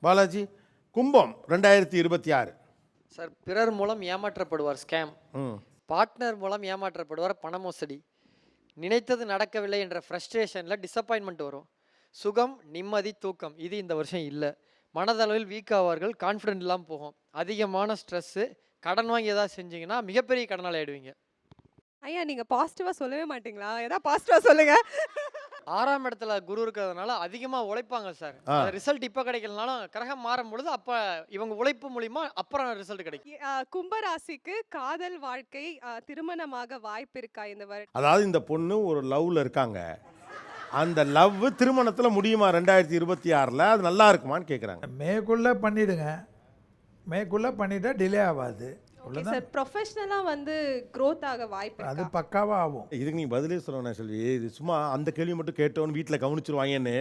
பாலாஜி கும்பம் 2026. சார், பிறர் மூலம் ஏமாற்றப்படுவார் ஸ்கேம், பார்ட்னர் மூலம் ஏமாற்றப்படுவார் பண மோசடி, நினைத்தது நடக்கவில்லை என்ற ஃப்ரஸ்ட்ரேஷனில் டிசப்பாயின்மெண்ட் வரும், சுகம் நிம்மதி தூக்கம் இது இந்த வருஷம் இல்லை, மனதளவில் வீக் ஆவார்கள், கான்ஃபிடென்ட் இல்லாமல் போகும், அதிகமான ஸ்ட்ரெஸ்ஸு, கடன் வாங்கி ஏதாவது செஞ்சீங்கன்னா மிகப்பெரிய கடனால் ஆயிடுவீங்க. ஐயா நீங்க பாசிட்டிவா சொல்லவே மாட்டீங்களா? ஏதாவது பாசிட்டிவா சொல்லுங்க. 6ஆம் இடத்துல குரு இருக்கிறதுனால அதிகமாக உழைப்பாங்க சார். ரிசல்ட் இப்போ கிடைக்கலனாலும் கிரகம் மாறும் பொழுது அப்போ இவங்க உழைப்பு மூலிமா அப்புறம் ரிசல்ட் கிடைக்கும். கும்பராசிக்கு காதல் வாழ்க்கை திருமணமாக வாய்ப்பு இருக்கா இந்த வருடம்? அதாவது இந்த பொண்ணு ஒரு லவ்ல இருக்காங்க, அந்த லவ் திருமணத்தில் முடியுமா 2026? அது நல்லா இருக்குமான்னு கேட்குறாங்க. மேக்குள்ளே பண்ணிவிடுங்க, மேக்குள்ளே பண்ணிட்டா டிலே ஆகாது. சார் ப்ரொஃபஷனலா வந்து growth ஆக வாய்ப்பு அது இருக்கா? பக்காவாக ஆகும். இதுக்கு நீ பதிலே சொல்லணும் செல்வி. இது சும்மா அந்த கேள்வி மட்டும் கேட்டோன்னு வீட்டில் கவனிச்சிருவாங்கன்னு